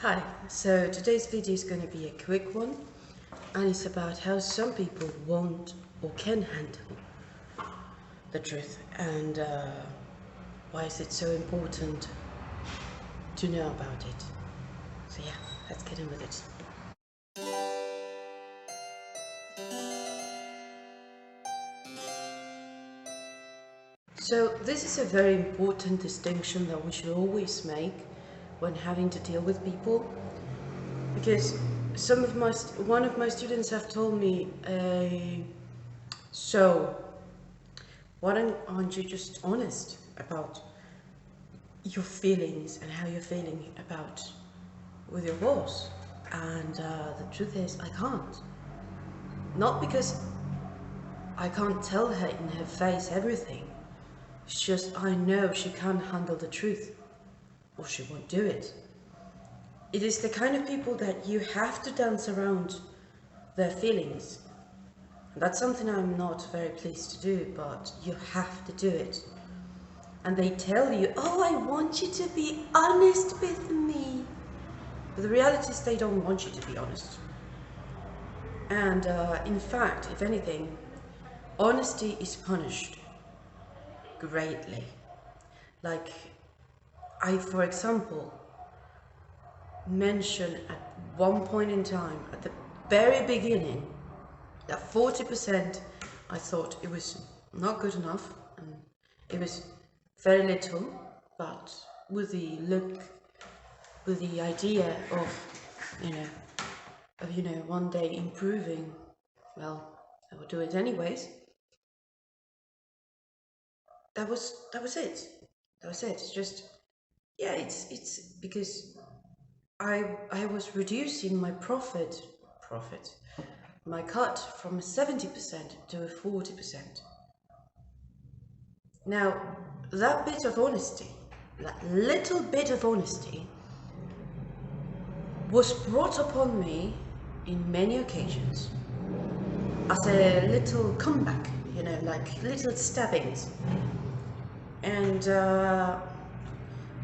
Hi, so today's video is going to be a quick one, and it's about how some people won't or can handle the truth, and why is it so important to know about it. So yeah, let's get in with it. So this is a very important distinction that we should always make when having to deal with people, because one of my students have told me, so why aren't you just honest about your feelings and how you're feeling about with your boss? And the truth is, I can't. Not because I can't tell her in her face everything. It's just I know she can't handle the truth, or she won't do it. It is the kind of people that you have to dance around their feelings. That's something I'm not very pleased to do, but you have to do it. And they tell you, oh, I want you to be honest with me. But the reality is they don't want you to be honest. And in fact, if anything, honesty is punished greatly. Like, for example, mentioned at one point in time, at the very beginning, that 40% I thought it was not good enough, and it was very little, but with the idea of, one day improving, well, I will do it anyways. That was it. That was it. It's just, yeah, it's because I was reducing my profit, my cut from 70% to a 40%. Now, that bit of honesty, that little bit of honesty, was brought upon me in many occasions as a little comeback, like little stabbings. And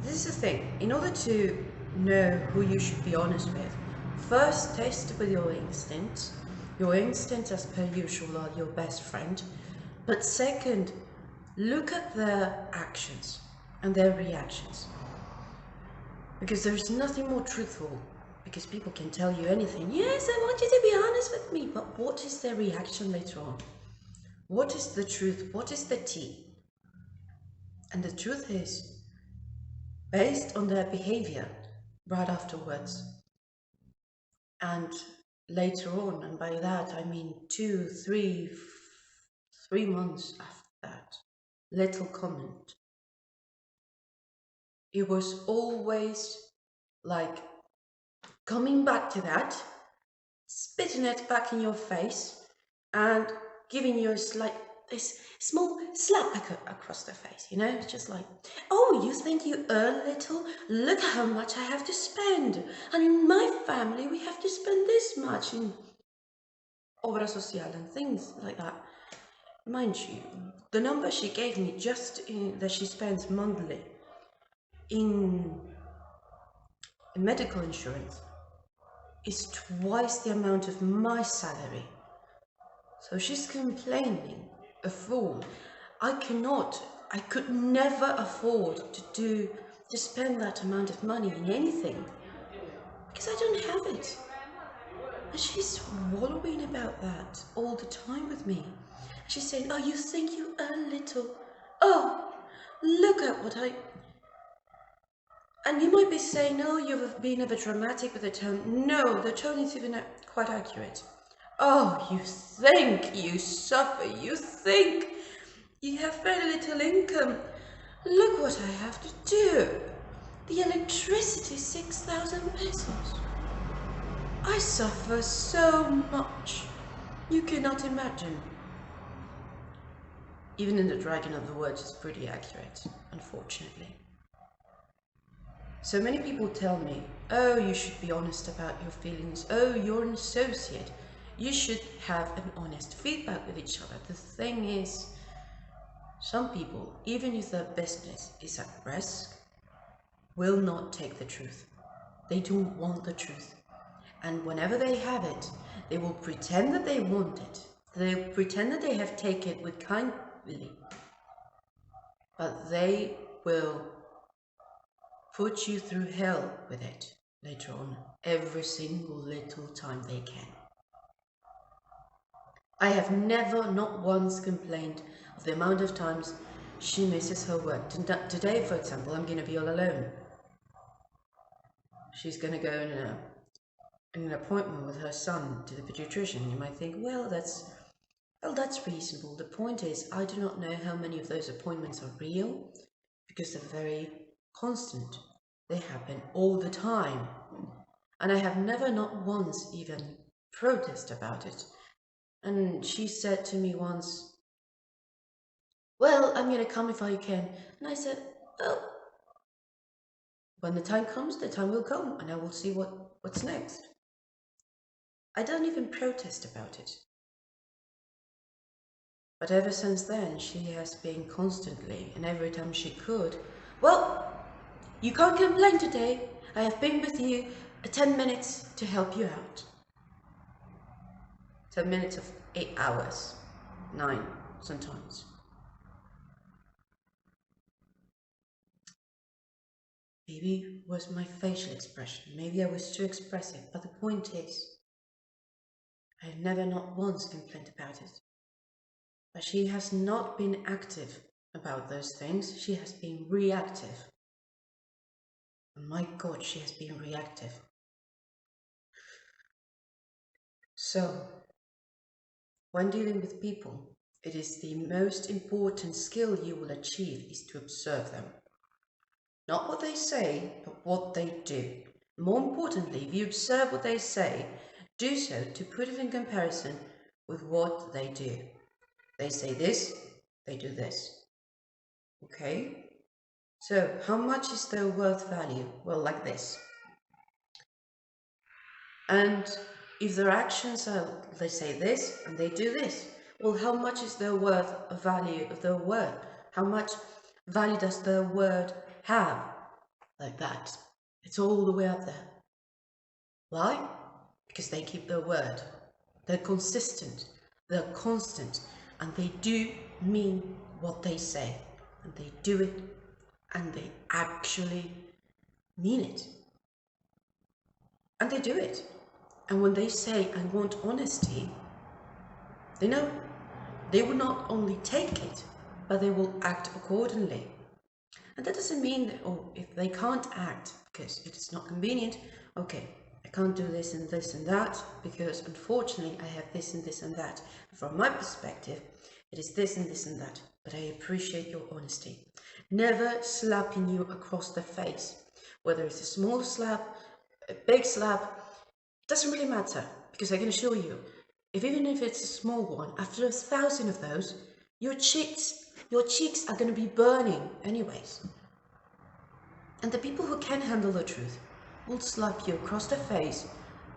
this is the thing, in order to know who you should be honest with, first test with your instincts. Your instincts, as per usual, are your best friend. But second, look at their actions and their reactions. Because there's nothing more truthful, because people can tell you anything. Yes, I want you to be honest with me, but what is their reaction later on? What is the truth? What is the tea? And the truth is, based on their behavior right afterwards and later on, and by that I mean 3 months after that little comment, it was always like coming back to that, spitting it back in your face and giving you this small slap across the face, It's just like, oh, you think you earn little? Look how much I have to spend. And in my family, we have to spend this much in obra social and things like that. Mind you, the number she gave me that she spends monthly in medical insurance is twice the amount of my salary. So she's complaining, a fool. I could never afford to spend that amount of money in anything, because I don't have it. And she's wallowing about that all the time with me. She's saying, oh, you think you earn little? Oh, look at what I... And you might be saying, oh, you've been a bit dramatic with the tone. No, the tone is even quite accurate. Oh, you think you suffer, you think you have very little income. Look what I have to do. The electricity, 6,000 pesos. I suffer so much. You cannot imagine. Even in the dragon of the words is pretty accurate, unfortunately. So many people tell me, oh, you should be honest about your feelings. Oh, you're an associate. You should have an honest feedback with each other. The thing is, some people, even if their business is at risk, will not take the truth. They don't want the truth. And whenever they have it, they will pretend that they want it. They pretend that they have taken it with kindly. But they will put you through hell with it later on, every single little time they can. I have never, not once, complained of the amount of times she misses her work. Today, for example, I'm going to be all alone. She's going to go in an appointment with her son to the pediatrician. You might think, well, that's reasonable. The point is, I do not know how many of those appointments are real, because they're very constant. They happen all the time. And I have never, not once, even protested about it. And she said to me once, well, I'm going to come if I can. And I said, well, when the time comes, the time will come, and I will see what's next. I don't even protest about it. But ever since then, she has been constantly, and every time she could, well, you can't complain today. I have been with you 10 minutes to help you out. 10 minutes of 8 hours, 9 sometimes. Maybe it was my facial expression, maybe I was too expressive, but the point is, I have never, not once, complained about it. But she has not been active about those things, she has been reactive. And my God, she has been reactive. So, when dealing with people, it is the most important skill you will achieve is to observe them. Not what they say, but what they do. More importantly, if you observe what they say, do so to put it in comparison with what they do. They say this, they do this. Okay? So, how much is their worth value? Well, like this. And if their actions are, they say this and they do this, well, how much is their worth of value of their word? How much value does their word have? Like that. It's all the way up there. Why? Because they keep their word. They're consistent, they're constant, and they do mean what they say. And they do it, and they actually mean it. And they do it. And when they say, I want honesty, they know they will not only take it, but they will act accordingly. And that doesn't mean that, oh, if they can't act because it is not convenient, okay, I can't do this and this and that because unfortunately I have this and this and that. From my perspective, it is this and this and that, but I appreciate your honesty. Never slapping you across the face, whether it's a small slap, a big slap, it doesn't really matter, because I can assure you, even if it's a small one, after 1,000 of those, your cheeks are going to be burning anyways. And the people who can handle the truth will slap you across the face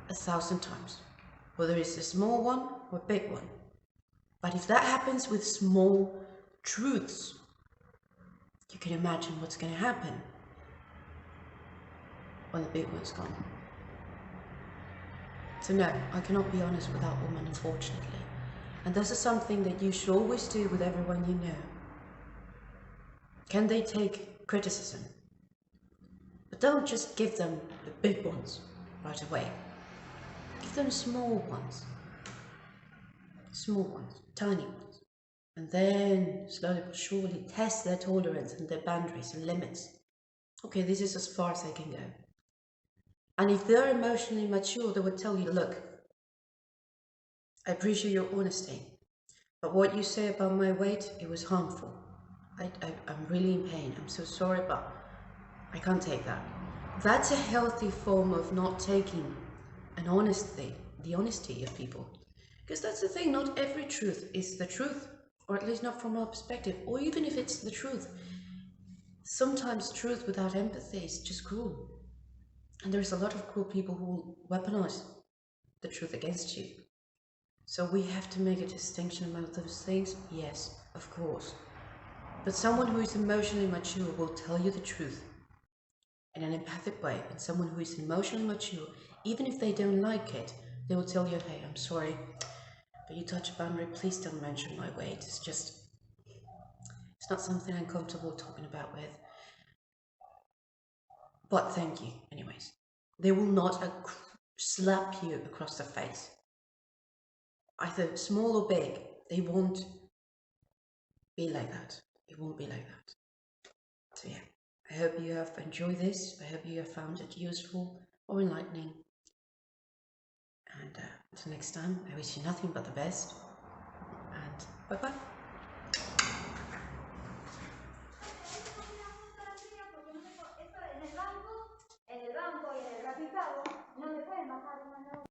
1,000 times, whether it's a small one or a big one. But if that happens with small truths, you can imagine what's going to happen when the big one's gone. So no, I cannot be honest with that woman, unfortunately. And this is something that you should always do with everyone you know. Can they take criticism? But don't just give them the big ones right away. Give them small ones. Small ones, tiny ones. And then, slowly but surely, test their tolerance and their boundaries and limits. Okay, this is as far as I can go. And if they're emotionally mature, they would tell you, look, I appreciate your honesty, but what you say about my weight, it was harmful. I'm really in pain. I'm so sorry, but I can't take that. That's a healthy form of not taking the honesty of people. Because that's the thing, not every truth is the truth, or at least not from our perspective, or even if it's the truth. Sometimes truth without empathy is just cruel. And there's a lot of cruel people who will weaponize the truth against you. So we have to make a distinction among those things, yes, of course. But someone who is emotionally mature will tell you the truth. in an empathic way, and someone who is emotionally mature, even if they don't like it, they will tell you, hey, I'm sorry, but you touch a boundary, please don't mention my weight. It's not something I'm comfortable talking about with. But thank you, anyways. They will not slap you across the face. Either small or big, they won't be like that. It won't be like that. So yeah, I hope you have enjoyed this. I hope you have found it useful or enlightening. And until next time, I wish you nothing but the best. And bye-bye.